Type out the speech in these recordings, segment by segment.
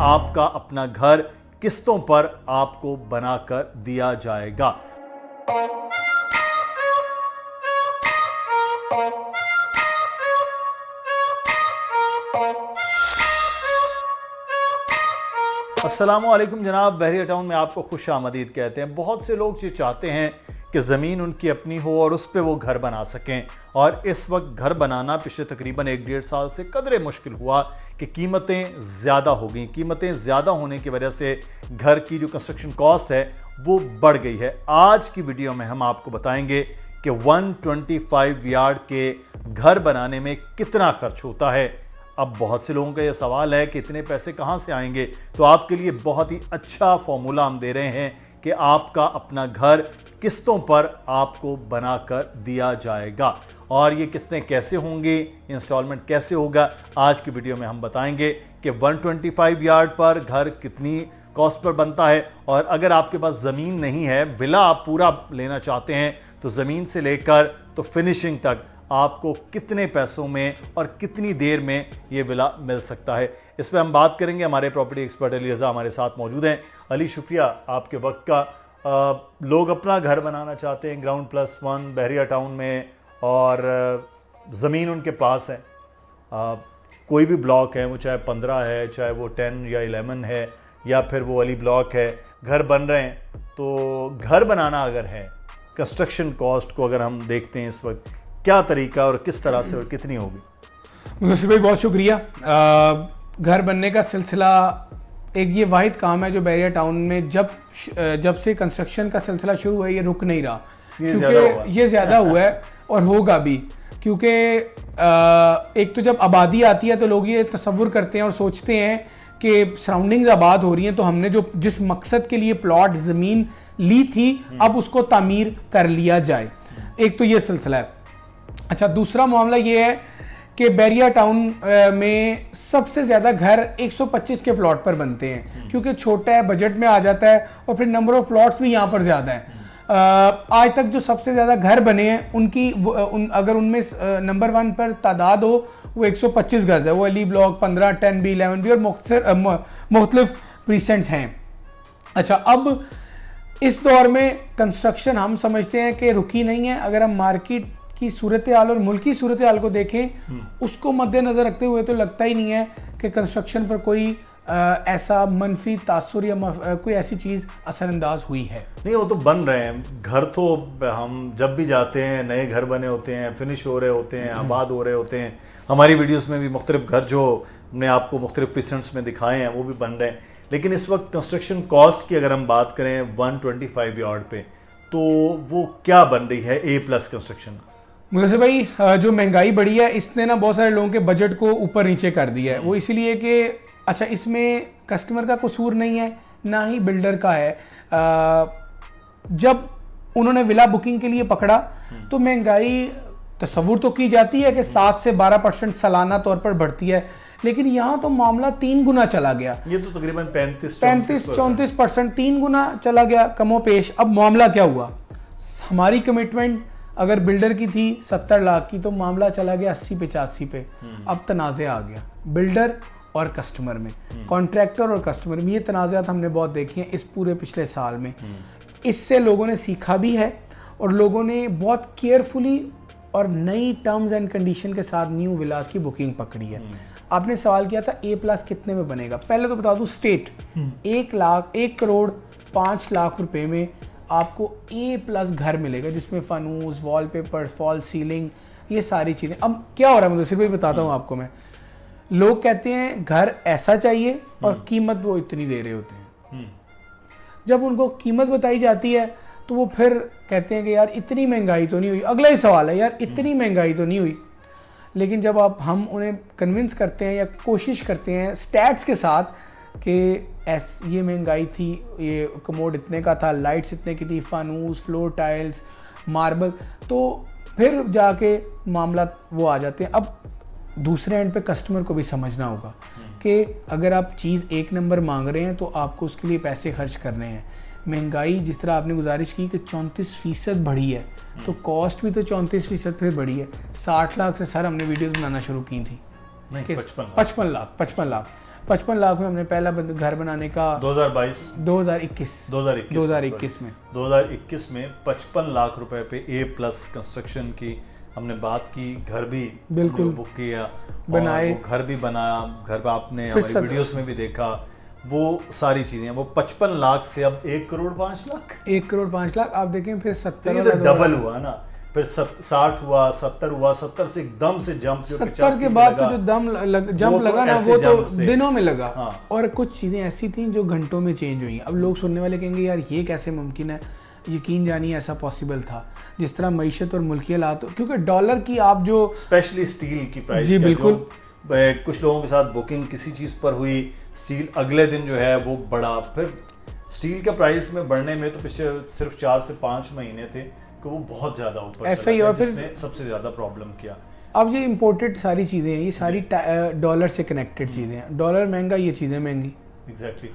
आपका अपना घर किस्तों पर आपको बनाकर दिया जाएगा। अस्सलामुअलैकुम जनाब, बहरिया टाउन में आपको खुश आमदीद कहते हैं। बहुत से लोग ये चाहते हैं कि ज़मीन उनकी अपनी हो और उस पर वो घर बना सकें, और इस वक्त घर बनाना पिछले तकरीबन 1-1.5 साल से कदरे मुश्किल हुआ कि कीमतें ज़्यादा हो गई। कीमतें ज़्यादा होने की वजह से घर की जो कंस्ट्रक्शन कॉस्ट है वो बढ़ गई है। आज की वीडियो में हम आपको बताएंगे कि 125 यार्ड के घर बनाने में कितना खर्च होता है। अब बहुत से लोगों का यह सवाल है कि इतने पैसे कहाँ से आएंगे, तो आपके लिए बहुत ही अच्छा फॉर्मूला हम दे रहे हैं कि आपका अपना घर किस्तों पर आपको बनाकर दिया जाएगा। और ये किस्तें कैसे होंगी, इंस्टॉलमेंट कैसे होगा, आज की वीडियो में हम बताएंगे कि 125 यार्ड पर घर कितनी कॉस्ट पर बनता है। और अगर आपके पास ज़मीन नहीं है, विला आप पूरा लेना चाहते हैं, तो ज़मीन से लेकर तो फिनिशिंग तक आपको कितने पैसों में और कितनी देर में ये विला मिल सकता है, इस पर हम बात करेंगे। हमारे प्रॉपर्टी एक्सपर्ट अली रज़ा हमारे साथ मौजूद हैं। अली, शुक्रिया आपके वक्त का। लोग अपना घर बनाना चाहते हैं ग्राउंड +1 बहरिया टाउन में, और ज़मीन उनके पास है। कोई भी ब्लॉक है, वो चाहे 15 है, चाहे वो 10 या 11 है, या फिर वो अली ब्लॉक है, घर बन रहे हैं। तो घर बनाना अगर है, कंस्ट्रक्शन कॉस्ट को अगर हम देखते हैं इस वक्त, क्या तरीका और किस तरह से और कितनी होगी? मुझसे भाई बहुत शुक्रिया। घर बनने का सिलसिला एक ये वाहिद काम है जो बहरिया टाउन में जब से कंस्ट्रक्शन का सिलसिला शुरू हुआ है, ये रुक नहीं रहा, क्योंकि ये ज़्यादा हुआ है और होगा भी। क्योंकि एक तो जब आबादी आती है तो लोग ये तसव्वुर करते हैं और सोचते हैं कि सराउंडिंग्स आबाद हो रही हैं, तो हमने जिस मकसद के लिए प्लॉट ज़मीन ली थी अब उसको तामीर कर लिया जाए। एक तो ये सिलसिला है। अच्छा, दूसरा मामला ये है कि बहरिया टाउन में सबसे ज़्यादा घर 125 के प्लॉट पर बनते हैं, क्योंकि छोटा है, बजट में आ जाता है, और फिर नंबर ऑफ प्लॉट्स भी यहाँ पर ज़्यादा है। आज तक जो सबसे ज़्यादा घर बने हैं उनकी अगर उनमें नंबर 1 पर तादाद हो, वो 125 गज़ है। वो अली ब्लॉक 15, 10 भी, 11 भी, और मुख्तलिफ प्रीसेंट्स हैं। अच्छा, अब इस दौर में कंस्ट्रक्शन हम समझते हैं कि रुकी नहीं है। अगर हम मार्केट की सूरत हाल और मुल्की सूरत हाल को देखें, उसको मद्देनजर रखते हुए तो लगता ही नहीं है कि कंस्ट्रक्शन पर कोई ऐसा मनफी तासुर या कोई ऐसी चीज़ असरअंदाज हुई है। नहीं, वो तो बन रहे हैं घर। तो हम जब भी जाते हैं, नए घर बने होते हैं, फिनिश हो रहे होते हैं, आबाद हो रहे होते हैं। हमारी वीडियोस में भी मुख्तलिफ घर जो हमने आपको मुख्तलिफ प्रीसेंट्स में दिखाए हैं वो भी बन रहे हैं। लेकिन इस वक्त कंस्ट्रक्शन कॉस्ट की अगर हम बात करें 125 यार्ड पे, तो वो क्या बन रही है A+ कंस्ट्रक्शन? मुझे भाई, जो महंगाई बढ़ी है इसने ना बहुत सारे लोगों के बजट को ऊपर नीचे कर दिया है। वो इसलिए कि अच्छा, इसमें कस्टमर का कसूर नहीं है, ना ही बिल्डर का है। जब उन्होंने विला बुकिंग के लिए पकड़ा तो महंगाई तस्वुर तो की जाती है कि 7 से 12% सालाना तौर पर बढ़ती है, लेकिन यहाँ तो मामला 3 गुना चला गया। ये तो तकरीबन 35-34%, 3 गुना चला गया कमो पेश। अब मामला क्या हुआ? हमारी कमिटमेंट अगर बिल्डर की थी 70 लाख की, तो मामला चला गया 80-85 पे। अब तनाज़े आ गया बिल्डर और कस्टमर में, कॉन्ट्रैक्टर और कस्टमर में। ये तनाज़ात हमने बहुत देखी हैं इस पूरे पिछले साल में। इससे लोगों ने सीखा भी है, और लोगों ने बहुत केयरफुली और नई टर्म्स एंड कंडीशन के साथ न्यू विलास की बुकिंग पकड़ी है। आपने सवाल किया था A+ कितने में बनेगा। पहले तो बता दूं, स्टेट 1 करोड़ 5 लाख रुपए में आपको A+ घर मिलेगा, जिसमें फनूस, वॉलपेपर, फॉल सीलिंग, ये सारी चीज़ें। अब क्या हो रहा है, मुझे भी बताता हूँ आपको मैं। लोग कहते हैं घर ऐसा चाहिए और कीमत वो इतनी दे रहे होते हैं। जब उनको कीमत बताई जाती है तो वो फिर कहते हैं कि यार इतनी महंगाई तो नहीं हुई। अगला ही सवाल है, यार इतनी महंगाई तो नहीं हुई। लेकिन जब हम उन्हें कन्विंस करते हैं या कोशिश करते हैं स्टैट्स के साथ कि ये महंगाई थी, ये कमोड इतने का था, लाइट्स इतने की थी, फानूस, फ्लोर टाइल्स, मार्बल, तो फिर जाके मामला वो आ जाते हैं। अब दूसरे एंड पे कस्टमर को भी समझना होगा कि अगर आप चीज़ 1 नंबर मांग रहे हैं तो आपको उसके लिए पैसे खर्च करने हैं। महंगाई जिस तरह आपने गुजारिश की कि 34% बढ़ी है, तो कॉस्ट भी तो 34% फिर बढ़ी है। 60 लाख से सर हमने वीडियोस बनाना शुरू की थी, 55 लाख। 55 लाख में हमने पहला घर बनाने का 2021 में 2021 में 55 लाख रुपए पे A+ कंस्ट्रक्शन की हमने बात की, घर भी बिल्कुल बुक किया, बनाए, वो घर भी बनाया, घर पे आपने हमारी वीडियोस में भी देखा, वो सारी चीजें। वो 55 लाख से अब 1 करोड़ 5 लाख, 1 करोड़ 5 लाख आप देखें, फिर 70 तो डबल हुआ ना, फिर 60 हुआ, 70 हुआ, 70 से एकदम से जंप, जो 70 के बाद तो जो जंप लगा ना, वो तो दिनों में लगा। हाँ। और कुछ चीजें ऐसी थी जो घंटों में चेंज हुई। अब लोग सुनने वाले कहेंगे यार ये कैसे मुमकिन है, यकीन जानिए ऐसा पॉसिबल था। जिस तरह मईशत और मुल्की हालात, क्योंकि डॉलर की आप जो स्पेशली स्टील की प्राइस, जी बिल्कुल, कुछ लोगों के साथ बुकिंग किसी चीज पर हुई, स्टील अगले दिन जो है वो बढ़ा, फिर स्टील के प्राइस में बढ़ने में तो पिछले सिर्फ 4 से 5 महीने थे कि वो बहुत ज्यादा ऊपर ऐसा ही, और फिर सबसे ज्यादा प्रॉब्लम किया। अब ये इम्पोर्टेड सारी चीजें हैं, ये सारी डॉलर से कनेक्टेड चीजें हैं। डॉलर महंगा, ये चीजें महंगी। एग्जैक्टली।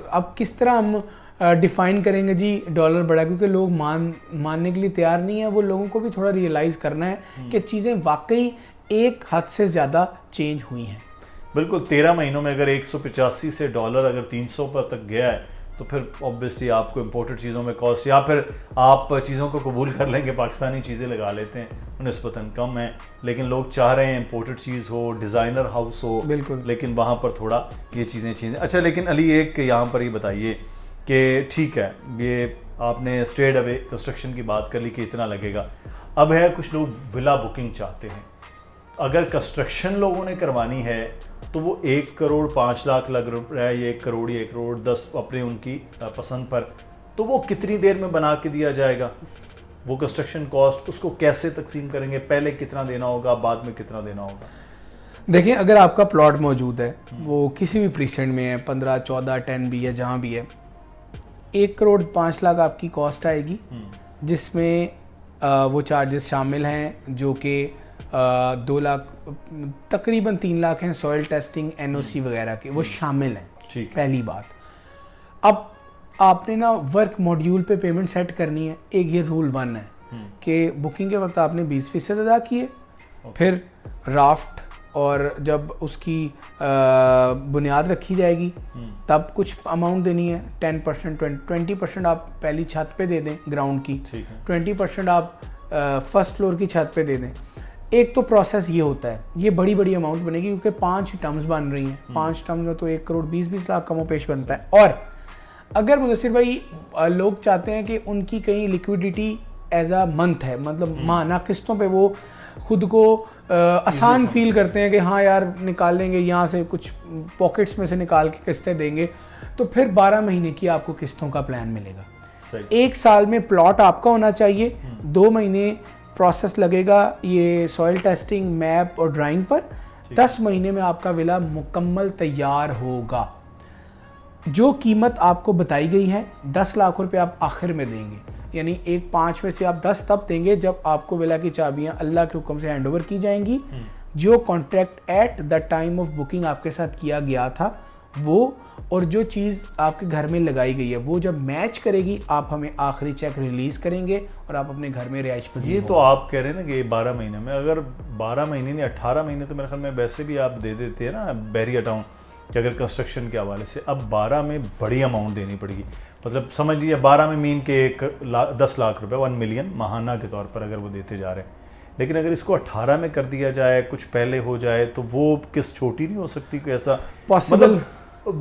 अब किस तरह हम डिफाइन करेंगे जी डॉलर बढ़ा, क्योंकि लोग मानने के लिए तैयार नहीं है। वो लोगों को भी थोड़ा रियलाइज करना है कि चीजें वाकई एक हद से ज्यादा चेंज हुई हैं। बिल्कुल, 13 महीनों में अगर 185 से डॉलर अगर 300 पर तक गया है, तो फिर ऑब्वियसली आपको इम्पोर्टेड चीज़ों में कॉस्ट, या फिर आप चीज़ों को कबूल कर लेंगे, पाकिस्तानी चीज़ें लगा लेते हैं, निस्बतन कम है, लेकिन लोग चाह रहे हैं इम्पोर्टेड चीज़ हो, डिज़ाइनर हाउस हो, बिल्कुल, लेकिन वहाँ पर थोड़ा ये चीज़ें चेंज। अच्छा, लेकिन अली एक यहाँ पर ही बताइए कि ठीक है, ये आपने स्ट्रेट अवे कंस्ट्रक्शन की बात कर ली कि इतना लगेगा। अब है कुछ लोग विला बुकिंग चाहते हैं, अगर कंस्ट्रक्शन लोगों ने करवानी है तो वो 1 करोड़ 5 लाख लग रहा है, ये 1 करोड़, ये 1 करोड़ 10 अपने उनकी पसंद पर, तो वो कितनी देर में बना के दिया जाएगा? वो कंस्ट्रक्शन कॉस्ट उसको कैसे तकसीम करेंगे? पहले कितना देना होगा, बाद में कितना देना होगा? देखिए, अगर आपका प्लॉट मौजूद है, वो किसी भी प्रीसेंट में है, 15, 14, 10 भी है, जहाँ भी है, 1 करोड़ 5 लाख आपकी कॉस्ट आएगी, जिसमें वो चार्जेस शामिल हैं जो कि 2 लाख, तकरीबन 3 लाख हैं सॉइल टेस्टिंग, NOC वगैरह के, वो शामिल हैं। पहली बात, अब आपने ना वर्क मॉड्यूल पे पेमेंट सेट करनी है। एक ये रूल 1 है कि बुकिंग के वक्त आपने 20% अदा किए, फिर राफ्ट और जब उसकी बुनियाद रखी जाएगी तब कुछ अमाउंट देनी है, 10%, 20% आप पहली छत पे दे दें ग्राउंड की, 20% आप फर्स्ट फ्लोर की छत पे दे दें। एक तो प्रोसेस ये होता है, ये बड़ी बड़ी अमाउंट बनेगी क्योंकि 5 टर्म्स बन रही हैं, 5 टर्म्स में तो 1 करोड़ 20 लाख कमो पेश बनता है। और अगर मुदस्सिर भाई लोग चाहते हैं कि उनकी कहीं लिक्विडिटी एज अ मंथ है, मतलब माना किस्तों पे वो खुद को आसान फील करते हैं कि हाँ यार निकाल लेंगे यहाँ से, कुछ पॉकेट्स में से निकाल के किस्तें देंगे, तो फिर 12 महीने की आपको किस्तों का प्लान मिलेगा। 1 साल में प्लॉट आपका होना चाहिए, 2 महीने प्रोसेस लगेगा ये सॉइल टेस्टिंग, मैप और ड्राइंग पर, 10 महीने में आपका विला मुकम्मल तैयार होगा। जो कीमत आपको बताई गई है 10 लाख रुपए आप आखिर में देंगे, यानी 1/5 में से आप 10 तब देंगे जब आपको विला की चाबियां अल्लाह के हुक्म से हैंडओवर की जाएंगी। जो contract at the time of booking आपके साथ किया गया था वो, और जो चीज़ आपके घर में लगाई गई है वो जब मैच करेगी, आप हमें आखिरी चेक रिलीज करेंगे और आप अपने घर में रिहाइश पजीर। ये तो आप कह रहे हैं ना कि 12 महीने में, अगर 12 महीने नहीं 18 महीने तो मेरे ख्याल में वैसे भी आप दे देते हैं ना बहरिया टाउन कि अगर कंस्ट्रक्शन के हवाले से। अब 12 में बड़ी अमाउंट देनी पड़ेगी, मतलब समझ लीजिए 12 में मीन के 10 लाख रुपए, 1 मिलियन माहाना के तौर पर अगर वो देते जा रहे हैं। लेकिन अगर इसको 18 में कर दिया जाए, कुछ पहले हो जाए, तो वो किस छोटी नहीं हो सकती? कोई ऐसा पॉसिबल, मतलब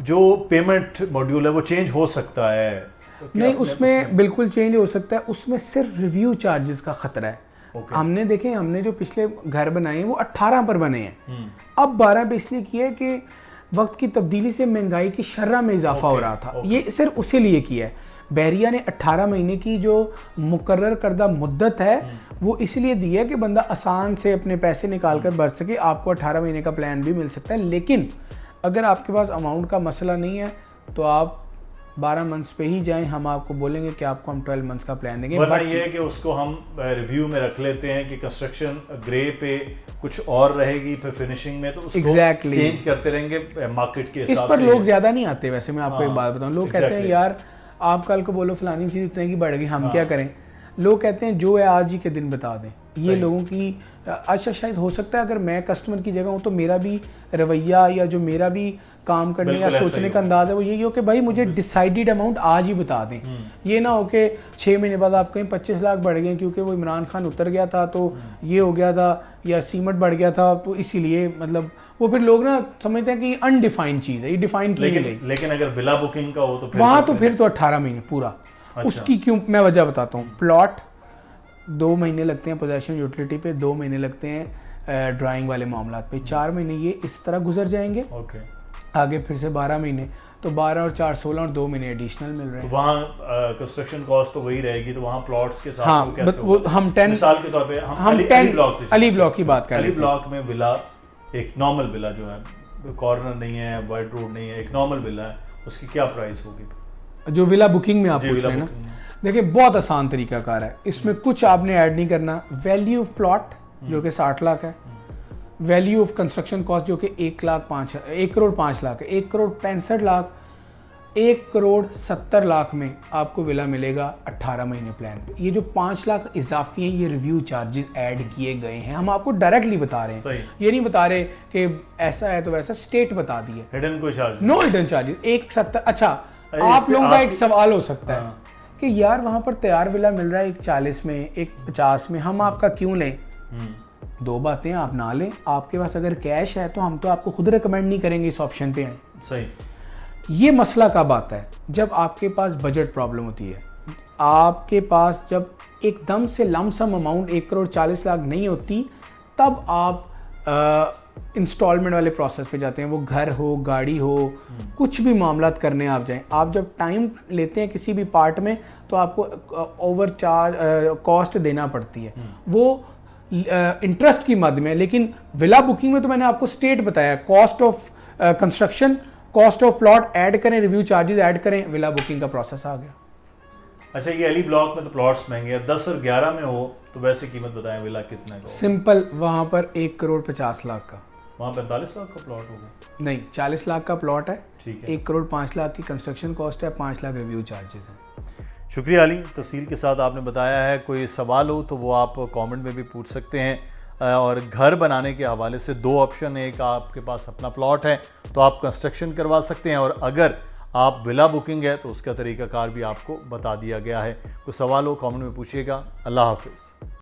जो पेमेंट मॉड्यूल है वो चेंज हो सकता है? नहीं, उसमें बिल्कुल चेंज हो सकता है, उसमें सिर्फ रिव्यू चार्जेस का खतरा है। हमने देखे, हमने जो पिछले घर बनाए हैं वो 18 पर बने हैं, अब 12 पे इसलिए किया है कि वक्त की तब्दीली से महंगाई की शर्रा में इजाफा हो रहा था। ये सिर्फ उसी लिए किया है। बहरिया ने 18 महीने की जो मुकर्रर करदा मुद्दत है वो इसलिए दी है कि बंदा आसान से अपने पैसे निकाल कर बच सके। आपको 18 महीने का प्लान भी मिल सकता है, लेकिन अगर आपके पास अमाउंट का मसला नहीं है तो आप 12 मंथ्स पे ही जाएं, हम आपको बोलेंगे कि आपको हम 12 मंथ्स का प्लान देंगे। वरना ये है कि उसको हम रिव्यू में रख लेते हैं कि कंस्ट्रक्शन ग्रे पे कुछ और रहेगी, फिर फिनिशिंग में तो उसको चेंज करते रहेंगे मार्केट के हिसाब से। इस पर लोग ज्यादा नहीं आते। वैसे मैं आपको एक बात बताऊं, लोग कहते हैं यार आप कल को बोलो फलानी चीज़ इतने की बढ़ गई, हम क्या करें। लोग कहते हैं जो है आज ही के दिन बता दें, ये लोगों की अच्छा शायद हो सकता है अगर मैं कस्टमर की जगह हूँ तो मेरा भी रवैया या जो मेरा भी काम करने या सोचने का अंदाज है वो यही हो कि भाई मुझे डिसाइडेड अमाउंट आज ही बता दें। ये ना हो कि 6 महीने बाद आप कहीं 25 लाख बढ़ गए क्योंकि वो इमरान खान उतर गया था तो ये हो गया था या सीमेंट बढ़ गया था तो इसीलिए मतलब वो फिर लोग ना समझते हैं कि अनडिफाइंड चीज़ है, ये डिफाइन की नहीं गई। लेकिन अगर विला बुकिंग का हो तो वहाँ तो फिर तो 18 महीने पूरा। उसकी क्यों मैं वजह बताता हूँ। प्लॉट 2 महीने लगते हैं पोजेशन यूटिलिटी पे, 2 महीने लगते हैं ड्राइंग वाले मामला पे, 4 महीने ये इस तरह गुजर जाएंगे। आगे फिर से 12 महीने, तो 12 और 4 16 और 2 महीने एडिशनल मिल रहे हैं। तो वहाँ कंस्ट्रक्शन कॉस्ट तो वही रहेगी, तो वहाँ प्लॉट्स के साथ हाँ, वो कैसे वो हम 10 मिसाल के तौर पे हम 10 अली ब्लॉक की बात कर रहे हैं। अली ब्लॉक में विला, एक नॉर्मल विला जो है, कॉर्नर नहीं है, वाइड रोड नहीं है, एक नॉर्मल विला है, उसकी क्या प्राइस होगी? जो विला बुकिंग में आप पूछ रहे हैं ना, देखिए बहुत आसान तरीकाकार है, इसमें कुछ आपने ऐड नहीं करना। वैल्यू ऑफ प्लॉट जो कि 60 लाख है, वैल्यू ऑफ कंस्ट्रक्शन कॉस्ट जो कि 1 करोड़ 5 लाख है, 1 करोड़ 65 लाख, 1 करोड़ 70 लाख में आपको विला मिलेगा 18 महीने प्लान पे। ये जो 5 लाख इजाफी हैं ये रिव्यू चार्जेस ऐड किए गए हैं, हम आपको डायरेक्टली बता रहे हैं, ये नहीं बता रहे कि ऐसा है तो वैसा, स्टेट बता दी है। हिडन कोई चार्ज? No hidden charges. 170। अच्छा, आप लोगों का एक सवाल हो सकता है कि यार वहाँ पर तैयार विला मिल रहा है 140 में, 150 में, हम आपका क्यों लें? 2 बातें, आप ना लें, आपके पास अगर कैश है तो हम तो आपको खुद रिकमेंड नहीं करेंगे इस ऑप्शन पे आए। सही। ये मसला कब आता है? जब आपके पास बजट प्रॉब्लम होती है, आपके पास जब एकदम से लमसम अमाउंट 1 करोड़ 40 लाख नहीं होती, तब आप इंस्टॉलमेंट वाले प्रोसेस पे जाते हैं। वो घर हो, गाड़ी हो, कुछ भी मामलात करने आप जाएं, आप जब टाइम लेते हैं किसी भी पार्ट में तो आपको ओवर चार्ज कॉस्ट देना पड़ती है, वो इंटरेस्ट की मद में। लेकिन विला बुकिंग में तो मैंने आपको स्टेट बताया, cost of construction, cost of plot add करें, रिव्यू चार्जेस ऐड करें, विला बुकिंग का प्रोसेस आ गया। अच्छा, ये अली ब्लॉक में तो प्लॉट्स महंगे हैं, 10 और 11 में हो तो वैसे कीमत बताएं, विला कितने का? सिंपल, वहाँ पर 1 करोड़ 50 लाख का, वहाँ 45 लाख का प्लॉट होगा? नहीं, 40 लाख का प्लॉट है, ठीक है। 1 करोड़ 5 लाख की कंस्ट्रक्शन कॉस्ट है, 5 लाख रिव्यू चार्जेस हैं। शुक्रिया अली, तफसील के साथ आपने बताया है। कोई सवाल हो तो वो आप कमेंट में भी पूछ सकते हैं। और घर बनाने के हवाले से 2 ऑप्शन है, एक आपके पास अपना प्लॉट है तो आप कंस्ट्रक्शन करवा सकते हैं, और अगर आप विला बुकिंग है तो उसका तरीकाकार भी आपको बता दिया गया है। कोई सवाल हो कमेंट में पूछिएगा। अल्लाह हाफिज़।